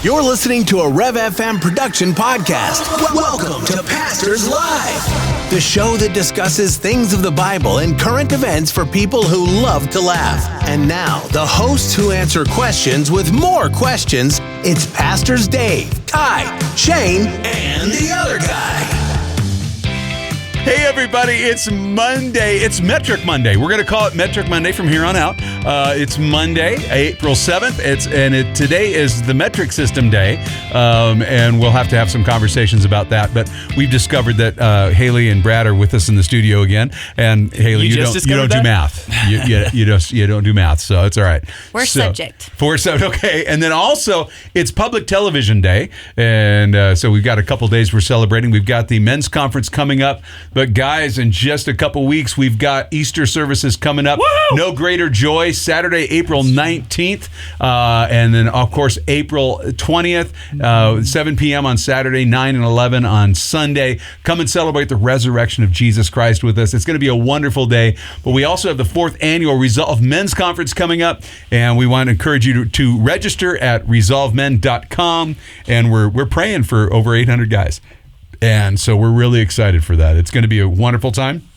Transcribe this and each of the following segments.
You're listening to a Rev FM production podcast. Welcome to Pastors Live, the show that discusses things of the Bible and current events for people who love to laugh. And now, the hosts who answer questions with more questions. It's Pastors Dave, Ty, Shane, and the other guy. Hey everybody, it's Monday. It's Metric Monday. We're going to call it Metric Monday from here on out. It's Monday, April 7th. Today is the metric system day, and we'll have to have some conversations about that. But we've discovered that Haley and Brad are with us in the studio again. And Haley, you don't do math. You don't do math, so it's all right. We're subject. Okay. And then also it's Public Television Day, and so we've got a couple days we're celebrating. We've got the men's conference coming up. But guys, in just a couple weeks, we've got Easter services coming up. Woo! No Greater Joy, Saturday, April 19th. And then, of course, April 20th, 7 p.m. on Saturday, 9 and 11 on Sunday. Come and celebrate the resurrection of Jesus Christ with us. It's going to be a wonderful day. But we also have the 4th annual Resolve Men's Conference coming up. And we want to encourage you to register at resolvemen.com. And we're praying for over 800 guys. And so we're really excited for that. It's going to be a wonderful time.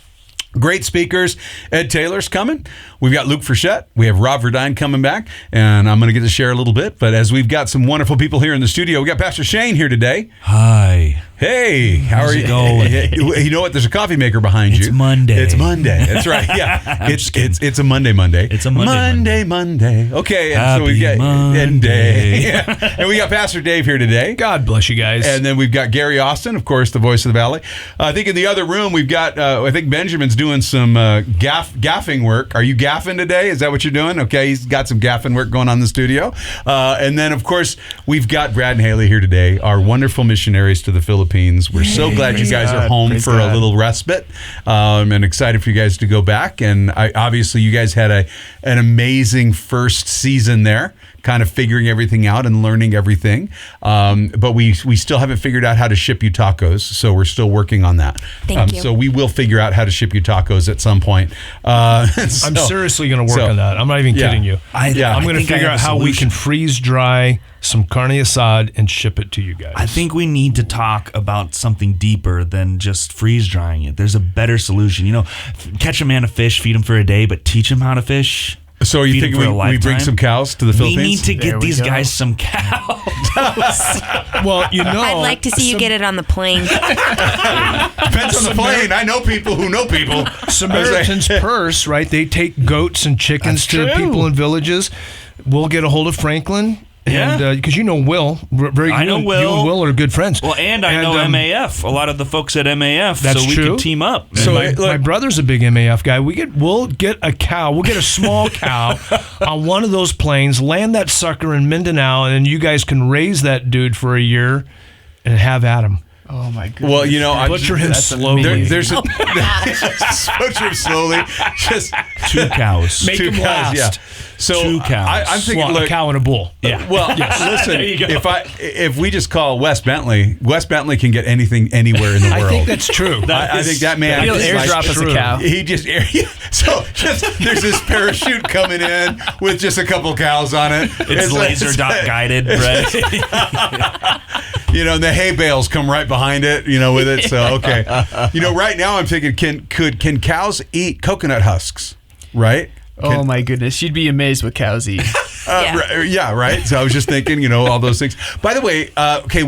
Great speakers. Ed Taylor's coming. We've got Luke Frechette. We have Rob Verdine coming back. And I'm going to get to share a little bit. But as we've got some wonderful people here in the studio, we got Pastor Shane here today. Hi. Hey, how are you? Going? You know what? There's a coffee maker behind you. It's Monday. It's Monday. That's right. Yeah. It's a Monday. It's a Monday. Okay. And Happy so we got Monday. Yeah. And we got Pastor Dave here today. God bless you guys. And then we've got Gary Austin, of course, the voice of the Valley. I think in the other room we've got. I think Benjamin's doing some gaffing work. Are you gaffing today? Is that what you're doing? Okay, he's got some gaffing work going on in the studio. And then, of course, we've got Brad and Haley here today, our wonderful missionaries to the Philippines. We're so glad you guys are home for a little respite, and excited for you guys to go back. And obviously, you guys had an amazing first season there, kind of figuring everything out and learning everything. But we still haven't figured out how to ship you tacos, so we're still working on that. Thank you. So we will figure out how to ship you tacos at some point. I'm seriously going to work on that. I'm not even kidding you. I'm going to figure out how we can freeze dry some carne asad and ship it to you guys. I think we need to talk about something deeper than just freeze drying it. There's a better solution. You know, catch a man a fish, feed him for a day, but teach him how to fish. So are you thinking we bring some cows to the Philippines? We need to get these guys some cows. Well, you know, I'd like to see you get it on the plane. Depends on the plane. I know people who know people. Samaritan's Purse, right? They take goats and chickens to people in villages. We'll get a hold of Franklin. Yeah, and because you know Will, I know Will. You and Will are good friends. Well, and I know MAF. A lot of the folks at MAF. That's so we true. can team up. So my brother's a big MAF guy. We'll get a cow. We'll get a small cow on one of those planes, land that sucker in Mindanao, and then you guys can raise that dude for a year and have at him. Oh my goodness! Well, you know, butcher him slowly. Butcher him slowly. Just 2 cows. Make him last. Yeah. So 2 cows. I'm thinking, a cow and a bull. Yeah. Well, listen. There you go. If we just call Wes Bentley can get anything anywhere in the world. I think that's true. I think that man. He'll airdrop us a cow. He just there's this parachute coming in with just a couple cows on it. It's laser dot guided, right? You know, and the hay bales come right behind it, you know, with it. So, okay. You know, right now I'm thinking, can cows eat coconut husks, right? Oh my goodness. You'd be amazed what cows eat. Yeah, right. So I was just thinking, you know, all those things. By the way, okay,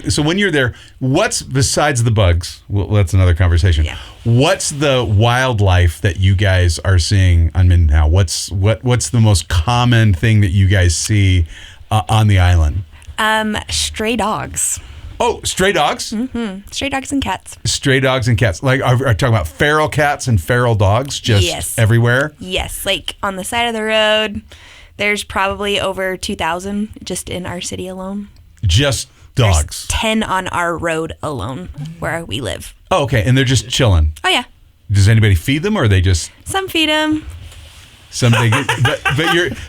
so when you're there, what's, besides the bugs, well, that's another conversation. Yeah. What's the wildlife that you guys are seeing on Mindanao? What's the most common thing that you guys see on the island? Stray dogs. Oh, stray dogs? Mm-hmm. Stray dogs and cats. Stray dogs and cats. Like, are talking about feral cats and feral dogs just everywhere? Yes. Like, on the side of the road, there's probably over 2,000 just in our city alone. Just dogs? There's 10 on our road alone where we live. Oh, okay. And they're just chilling? Oh, yeah. Does anybody feed them, or are they just... Some feed them.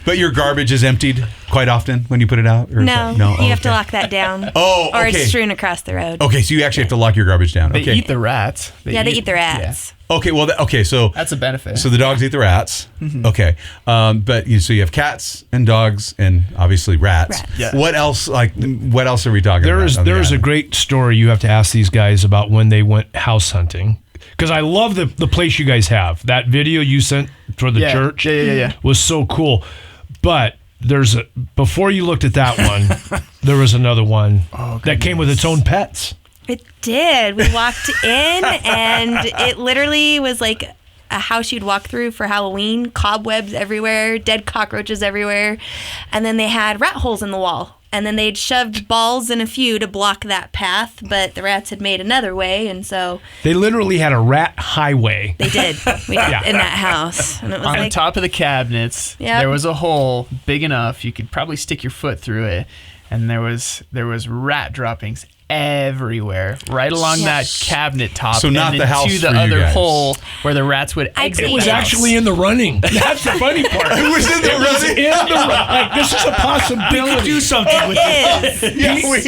But your garbage is emptied quite often when you put it out? Or No, no? you have to lock that down. Oh, Or okay. it's strewn across the road. Okay, so you actually have to lock your garbage down. They Okay. eat the rats. They eat the rats. Okay, well, so That's a benefit. so the dogs eat the rats. Okay, but so you have cats and dogs and obviously rats. Rats. Yeah. What else? What else are we talking There about? is on the there is a island? great story you have to ask these guys about when they went house hunting. Because I love the place you guys have. That video you sent for the Yeah. church Yeah. was so cool. But before you looked at that one, there was another one that came with its own pets. It did. We walked in, and it literally was like a house you'd walk through for Halloween. Cobwebs everywhere, dead cockroaches everywhere. And then they had rat holes in the wall. And then they'd shoved balls in a few to block that path, but the rats had made another way, and so They literally had a rat highway. they did. We did in that house. And it was On like, top of the cabinets, Yep. there was a hole big enough you could probably stick your foot through it, and there was rat droppings everywhere, right along that cabinet top. So not and the house to the for you other guys. hole where the rats would I'd exit. say It was the house. actually in the running. That's the funny part. It was in the running. Like, this is a possibility. Do something with it. is. Yeah, we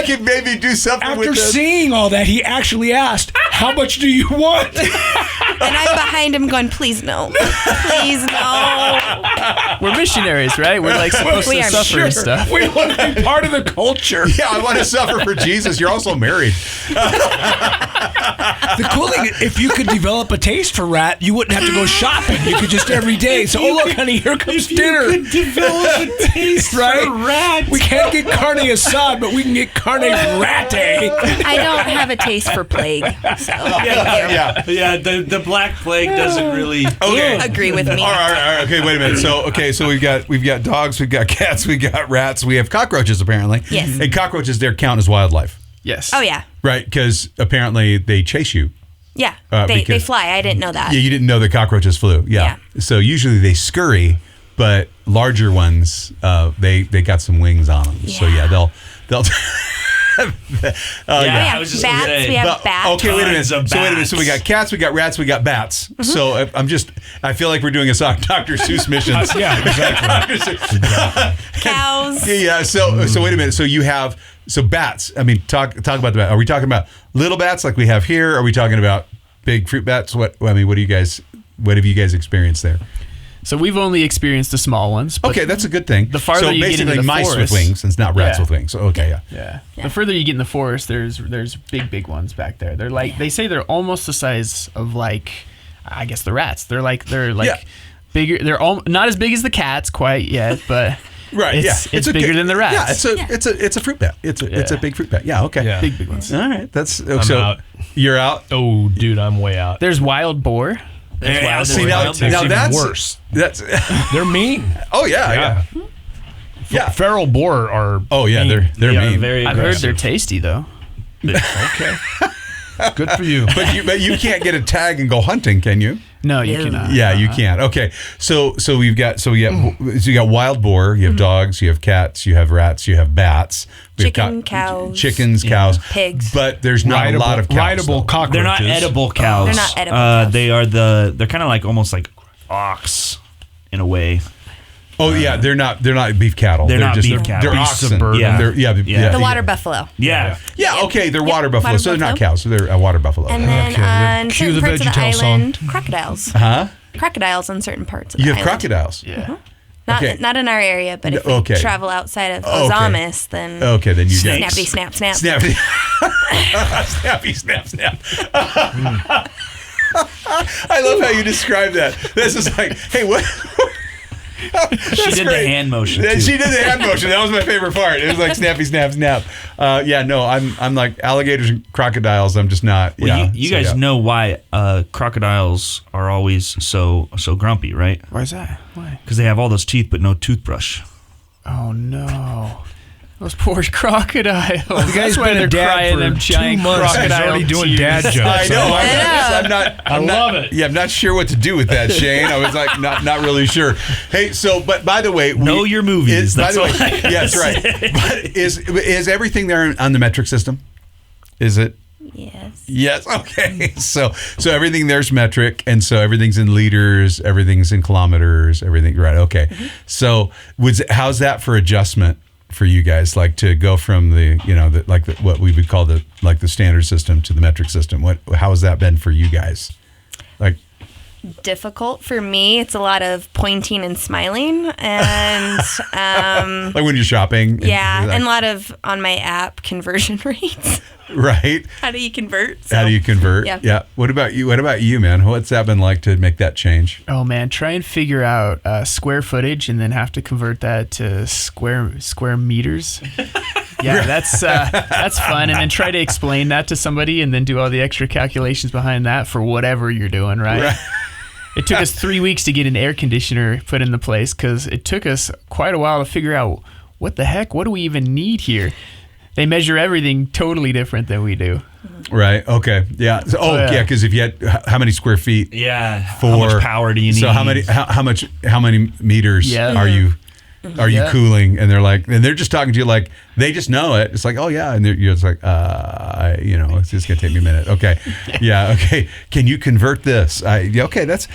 can maybe do something After with this. seeing all that, he actually asked, "How much do you want?" And I'm behind him going, please no. Please no. We're missionaries, right? We're like supposed We to are suffer and stuff. We want to be part of the culture. Yeah, I want to suffer for Jesus. You're also married. The cool thing, if you could develop a taste for rat, you wouldn't have to go shopping. You could just every day. So, oh look, honey, here comes dinner. Develop a taste Right? for rats. We can't get carne asad, but we can get carne rate. I don't have a taste for plague, so Yeah. Yeah, the Black Plague doesn't really. Okay. agree with me. All right. Okay, wait a minute. So we've got dogs, we've got cats, we've got rats, we have cockroaches apparently. Yes. And cockroaches there count as wildlife, Yes. Oh yeah, right? Because apparently they chase you. yeah. They because- fly. I didn't know that. Yeah, you didn't know the cockroaches flew. Yeah. So usually they scurry, but larger ones, they got some wings on them. So yeah, they'll. Yeah, Yeah, I was just bats. gonna say. We have bats. Okay, wait a minute. Tons of So wait a minute. So we got bats. cats, we got rats, we got bats. So I feel like we're doing a Dr. Seuss missions. Yeah, exactly. Cows. Yeah. So wait a minute. So you have bats. I mean, talk about the bat. Are we talking about little bats like we have here? Are we talking about big fruit bats? What have you guys experienced there? So we've only experienced the small ones. But Okay, that's a good thing. The farther so you get basically into the mice forest- with wings, and it's not rats Yeah. with wings. Okay, yeah. Yeah. The further you get in the forest, there's big ones back there. They're like they say they're almost the size of like I guess the rats. They're like Yeah. bigger. They're all not as big as the cats quite yet, but Right. It's a bigger good- than the rats. Yeah. It's a fruit bat. It's a big fruit bat. Yeah. Okay. Yeah. big ones. All right. That's I'm so. out. You're out. Oh, dude, I'm way out. There's wild boar. Yeah, See now It's even that's worse. That's. They're mean. Oh yeah. Yeah. Feral boar are. Oh yeah. mean. They're They are mean. very I've heard aggressive. they're tasty though. Okay. Good for you. But you can't get a tag and go hunting, can you? No, you cannot. Yeah, you can't. Okay, so you got wild boar, you have dogs, you have cats, you have rats, you have bats, we have Chicken, cows. chickens, cows, Pigs. But there's not a lot of cows. rideable though. cockroaches. They're not edible cows. They're not edible cows. They're kind of like almost like ox in a way. Oh yeah, they're not beef cattle. They're not just, beef cattle. They're Beasts oxen. of burden. Yeah. They're, The water buffalo. Yeah. Yeah, okay, they're water Yep, buffalo, water so they're not buffalo. cows. So they're a water buffalo. And then Okay, on cue certain the parts of the VeggieTale song. island, crocodiles. huh? Crocodiles on certain parts of You the have island. crocodiles. Yeah. Not, Okay. not in our area, but if we Okay. travel outside of Okay. Ozamis, then Okay, then you Snakes. get snappy, snap, snap. snappy, snappy, snap, snap. I love how you describe that. This is like, hey, what? She did the hand motion. Yeah, Too. she did the hand motion. That was my favorite part. It was like snappy, snap, snap. Yeah, no, I'm like alligators and crocodiles. I'm just not. Well, Yeah, you so, guys yeah. know why crocodiles are always so grumpy, right? Why is that? Why? Because they have all those teeth but no toothbrush. Oh no. Those poor crocodiles. The guy's That's why been they're a dad crying for them 2 giant months. He's crocodile already doing tears. dad jokes. I know. I'm not. I love it. Yeah, I'm not sure what to do with that, Shane. I was like, not really sure. Hey, so, but by the way, Know your movies. By That's the way, what I yes, right. But is everything there on the metric system? Is it? Yes. Yes. Okay. So everything there's metric, and so everything's in liters, everything's in kilometers, everything. Right. Okay. So how's that for adjustment for you guys? Like to go from what we would call the standard system to the metric system. How has that been for you guys? Like. Difficult for me. It's a lot of pointing and smiling, and like when you're shopping. And a lot of on my app conversion rates. Right. How do you convert? How do you convert? Yeah. What about you, man? What's that been like to make that change? Oh man, try and figure out square footage and then have to convert that to square meters. Yeah, that's fun. And then try to explain that to somebody and then do all the extra calculations behind that for whatever you're doing, right? It took us 3 weeks to get an air conditioner put into place because it took us quite a while to figure out what the heck, what do we even need here? They measure everything totally different than we do. Right. Okay. Yeah. So, because if you had how many square feet? Yeah. How much power do you need? So how many meters are you? Are you Yeah. cooling? And they're just talking to you like they just know it. It's like, oh yeah, and you're just like, it's just gonna take me a minute. Okay, yeah, okay. Can you convert this? Okay, that's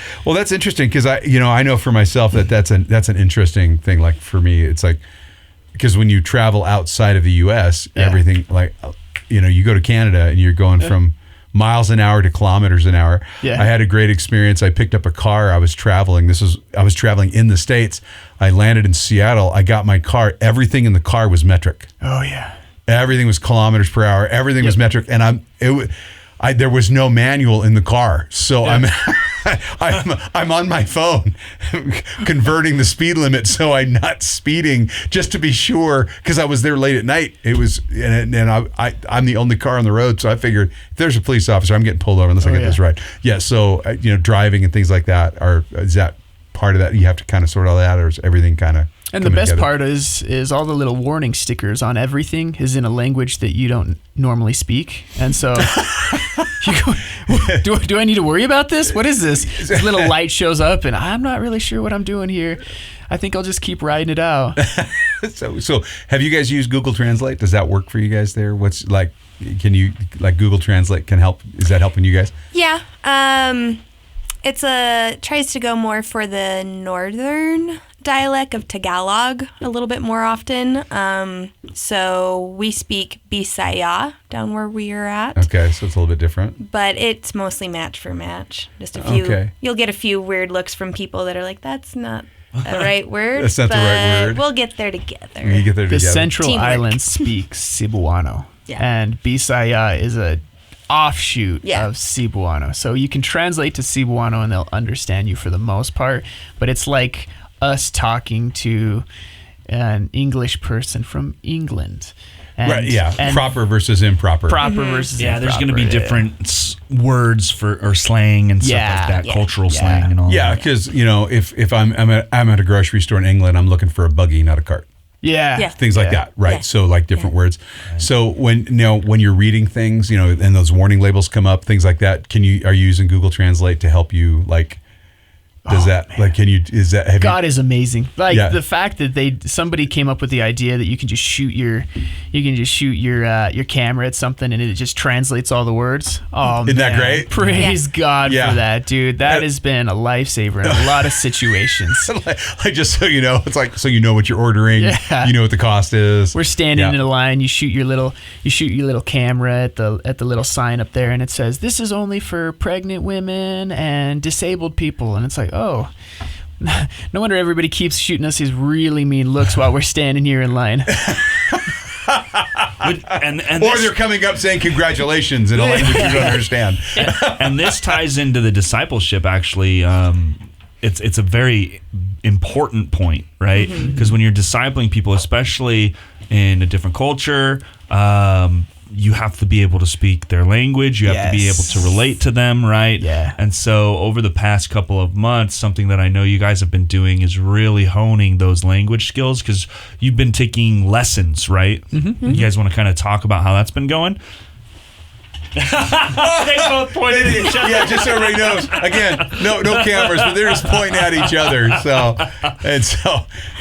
interesting because I know for myself that's an interesting thing. Like for me, it's like because when you travel outside of the U.S., everything like you go to Canada and you're going from miles an hour to kilometers an hour. Yeah. I had a great experience. I picked up a car. I was traveling. I was traveling in the States. I landed in Seattle. I got my car. Everything in the car was metric. Oh yeah. Everything was kilometers per hour. Everything was metric. And there was no manual in the car. So I'm on my phone converting the speed limit so I'm not speeding just to be sure because I was there late at night. It was and I'm the only car on the road, so I figured if there's a police officer, I'm getting pulled over unless I get this right. Yeah, so driving and things like that is that part of that you have to kind of sort all that, or is everything kind of And the best part is all the little warning stickers on everything is in a language that you don't normally speak. And so you go, do I need to worry about this? What is this? This little light shows up and I'm not really sure what I'm doing here. I think I'll just keep riding it out. So have you guys used Google Translate? Does that work for you guys there? What's like, can you, like Google Translate can help? Is that helping you guys? Yeah. Tries to go more for the northern dialect of Tagalog a little bit more often. So we speak Bisaya down where we are at. Okay, so it's a little bit different. But it's mostly match for match. Just a few. Okay. You'll get a few weird looks from people that are like, that's not the right word. That's not the right word. We'll get there together. You get there The together. Central Teamwork. Islands speaks Cebuano. Yeah. And Bisaya is a offshoot Yeah. of Cebuano. So you can translate to Cebuano and they'll understand you for the most part. But it's like us talking to an English person from England. And, Right, yeah. and Proper versus improper. proper versus Yeah, there's going to be improper, different words or slang and stuff like that, cultural slang and all Yeah, that. because if I'm at a grocery store in England, I'm looking for a buggy, not a cart. Yeah. Yeah. Things like that, right? Yeah. So like different words. So when you're reading things, and those warning labels come up, things like that. Are you using Google Translate to help you like? Does that man. like? Can you? Is that? Have God is amazing. Like Yeah. the fact that somebody came up with the idea that you can just shoot your camera at something and it just translates all the words. Oh, Isn't that man. great? Praise God Yeah. for that, dude. That has been a lifever in a lot of situations. like just so you know, it's like so you know what you're ordering. Yeah. You know what the cost is. We're standing Yeah. in a line. You shoot your little camera at the little sign up there, and it says, "This is only for pregnant women and disabled people." And it's like, oh, no wonder everybody keeps shooting us these really mean looks while we're standing here in line. And Or this- they're coming up saying congratulations in a language you don't understand. and this ties into the discipleship actually. It's a very important point, right? Because when you're discipling people, especially in a different culture, you have to be able to speak their language. You have to be able to relate to them, right? Yeah. And so over the past couple of months, something that I know you guys have been doing is really honing those language skills because you've been taking lessons, right? You guys want to kind of talk about how that's been going? They both pointed at each other. Yeah, just so everybody knows. Again, no cameras, but they're just pointing at each other.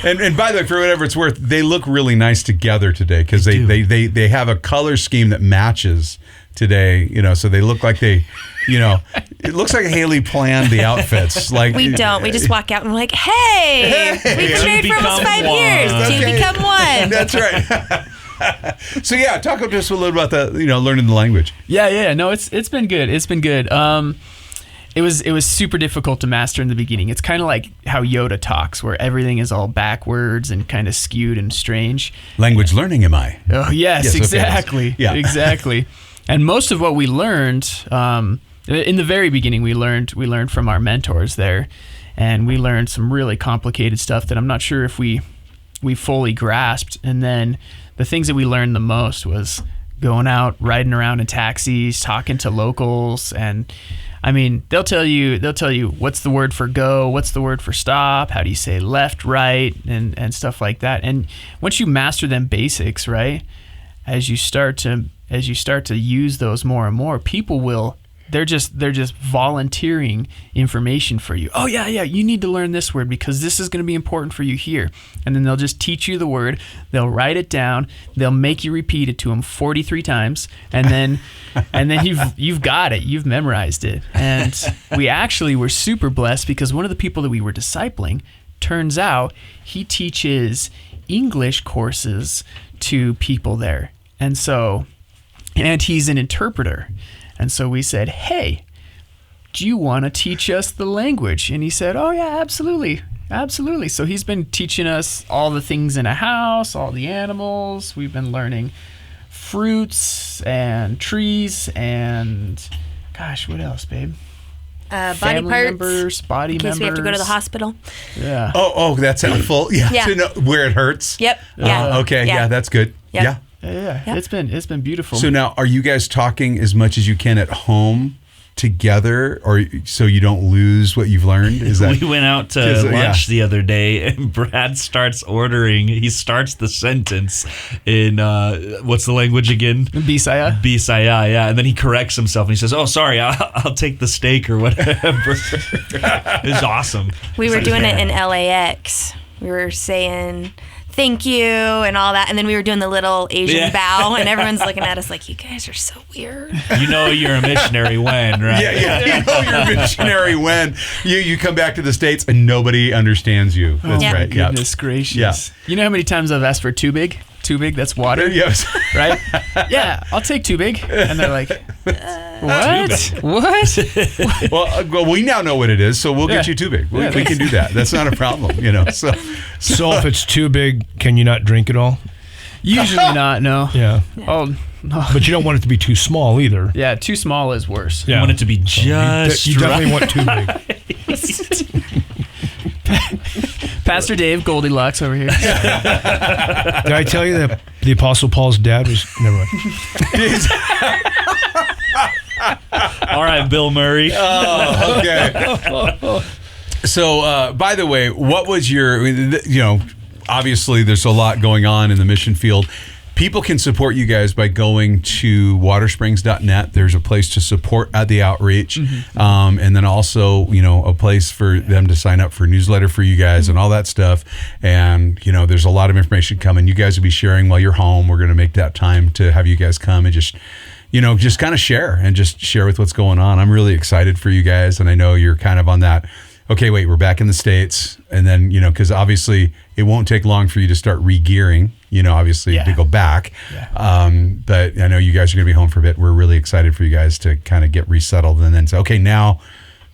And by the way, for whatever it's worth, they look really nice together today because they have a color scheme that matches today, so they look like they, it looks like Haley planned the outfits. Like We don't. We just walk out and we're like, hey, we've been married for almost 5 years. To become one. That's right. So yeah, talk to us a little about the, learning the language. Yeah. No, it's been good. It's been good. It was super difficult to master in the beginning. It's kind of like how Yoda talks, where everything is all backwards and kind of skewed and strange. Language learning, am I? Oh yes, okay. exactly. Yeah. Exactly. And most of what we learned in the very beginning, we learned from our mentors there, and we learned some really complicated stuff that I'm not sure if we fully grasped. And then the things that we learned the most was going out, riding around in taxis, talking to locals, and I mean, they'll tell you what's the word for go, what's the word for stop, how do you say left, right, and stuff like that. And once you master them basics, right, as you start to use those more and more, people they're just volunteering information for you. Oh yeah, you need to learn this word because this is going to be important for you here. And then they'll just teach you the word. They'll write it down. They'll make you repeat it to them 43 times, and then you've got it. You've memorized it. And we actually were super blessed because one of the people that we were discipling, turns out he teaches English courses to people there, and he's an interpreter. And so we said, hey, do you want to teach us the language? And he said, oh, yeah, absolutely. Absolutely. So he's been teaching us all the things in a house, all the animals. We've been learning fruits and trees and, gosh, what else, babe? Body Family parts. members, body in case members. we have to go to the hospital. Yeah. Oh, that's helpful. Yeah. Yeah. To know where it hurts. Yep. Yeah. Okay. Yeah, that's good. Yep. Yeah. Yeah. Yep. It's been beautiful. So now, are you guys talking as much as you can at home together, or so you don't lose what you've learned? Is that We went out to lunch the other day, and Brad starts ordering. He starts the sentence in what's the language again? Bisaya. Bisaya, yeah. And then he corrects himself and he says, "Oh, sorry, I'll take the steak or whatever." It's awesome. We were doing it in LAX. We were saying thank you and all that, and then we were doing the little Asian bow, and everyone's looking at us like, you guys are so weird. You know you're a missionary when, right? Yeah. You know you're a missionary when you come back to the States and nobody understands you. That's Yeah. right. Goodness gracious. Yeah. You know how many times I've asked for too big? Too big, that's water. Yes. Right? Yeah, I'll take too big. And they're like, what? What? Well, we now know what it is, so we'll get Yeah. you too big. We Yeah. can do that. That's not a problem, So So if it's too big, can you not drink it all? Usually not, no. Yeah. Oh, no. But you don't want it to be too small either. Yeah, too small is worse. Yeah. You want it to be just You definitely right. want too big. Pastor Dave, Goldilocks over here. Did I tell you that the Apostle Paul's dad was... Never mind. All right, Bill Murray. Oh, okay. So, by the way, what was your, obviously there's a lot going on in the mission field. People can support you guys by going to watersprings.net. There's a place to support the outreach. And then also, a place for them to sign up for a newsletter for you guys and all that stuff. And, there's a lot of information coming. You guys will be sharing while you're home. We're going to make that time to have you guys come and just kind of share with what's going on. I'm really excited for you guys. And I know you're kind of on that, okay, wait, we're back in the States. And then, because obviously it won't take long for you to start re-gearing, to go back. Yeah. But I know you guys are going to be home for a bit. We're really excited for you guys to kind of get resettled and then say, okay, now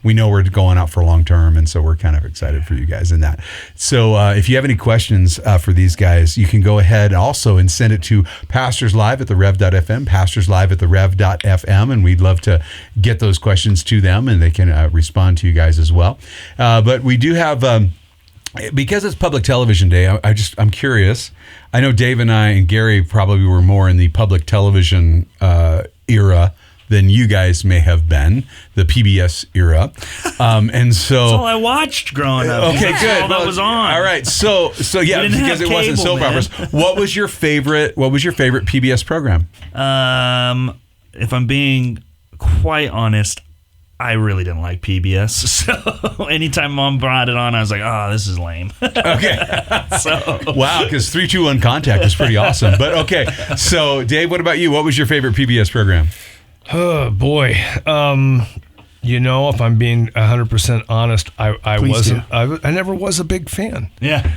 we know we're going out for long term. And so we're kind of excited for you guys in that. So if you have any questions for these guys, you can go ahead also and send it to Pastors Live at the Rev.fm, Pastors Live at the Rev.fm. And we'd love to get those questions to them and they can respond to you guys as well. But we do have, because it's public television day, I'm curious. I know Dave and I and Gary probably were more in the public television era than you guys may have been, the PBS era. And so That's all I watched growing up. okay, That's good. all that was on. All right. So yeah, didn't because have it wasn't cable, soap man. operas. What was your favorite PBS program? If I'm being quite honest, I really didn't like PBS. So anytime Mom brought it on, I was like, oh, this is lame. Okay. So Wow, because 3-2-1 Contact was pretty awesome. But okay. So Dave, what about you? What was your favorite PBS program? Oh boy. If I'm being 100% honest, I Please wasn't. I never was a big fan. Yeah.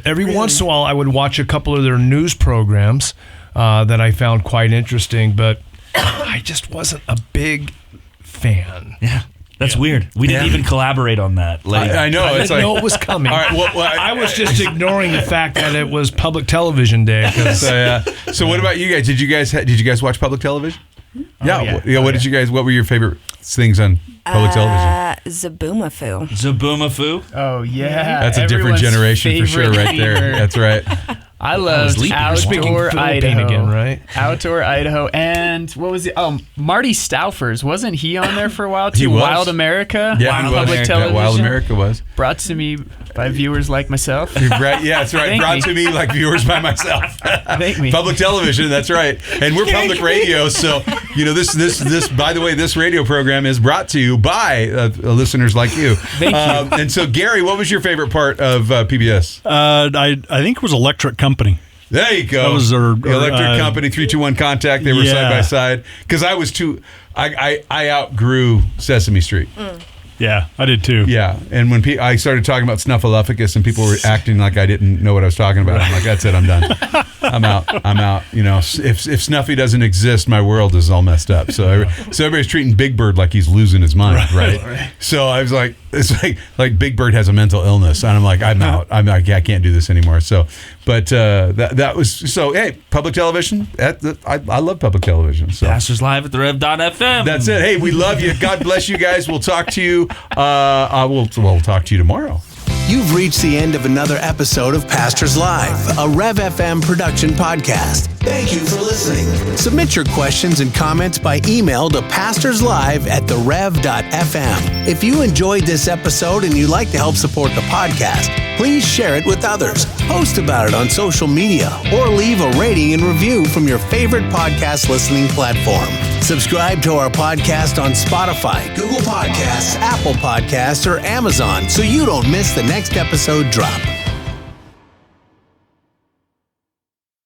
Every once in a while, I would watch a couple of their news programs that I found quite interesting, but I just wasn't a big fan. Yeah. That's weird. We didn't even collaborate on that. Like, I know. I It's didn't like, know it was coming. all right, well, I was just ignoring the fact that it was public television day. 'Cause so what about you guys? Did you guys watch public television? Yeah. What did you guys? What were your favorite things on public television? Zaboomafoo. Zaboomafoo. Oh yeah, That's a different everyone's generation for sure, favorite right there. lemur. That's right. I loved Speaking Outdoor Philippine Idaho again, right? Outdoor Idaho, and what was it? Oh, Marty Stoufers, wasn't he on there for a while too? He was. Wild America. Yeah, on he was. public Yeah, television. Wild America was. Brought to me by viewers like myself. Right, yeah, that's right. Thank Brought me. to me like viewers by myself. Thank me. Public television, that's right. And we're public radio, so this. By the way, this radio program is brought to you by listeners like you. Thank you. And so, Gary, what was your favorite part of PBS? I think it was Electric Company. There you go. That was their the Electric Company 321 Contact. They were Yeah. side by side because I was too. I outgrew Sesame Street. Yeah, I did too. Yeah, and when I started talking about Snuffleupagus and people were acting like I didn't know what I was talking about, I'm like, that's it, I'm done. I'm out. If Snuffy doesn't exist, my world is all messed up. So everybody's treating Big Bird like he's losing his mind, right? So I was like, it's like Big Bird has a mental illness, and I'm like, I'm out. I can't do this anymore. So, but that was so. Hey, public television. I love public television. So. Pastors Live at the Rev.fm. That's it. Hey, we love you. God bless you guys. We'll talk to you. We'll talk to you tomorrow. You've reached the end of another episode of Pastors Live, a Rev FM production podcast. Thank you for listening. Submit your questions and comments by email to pastorslive@therev.fm. If you enjoyed this episode and you'd like to help support the podcast, please share it with others, post about it on social media, or leave a rating and review from your favorite podcast listening platform. Subscribe to our podcast on Spotify, Google Podcasts, Apple Podcasts, or Amazon so you don't miss the next episode drop.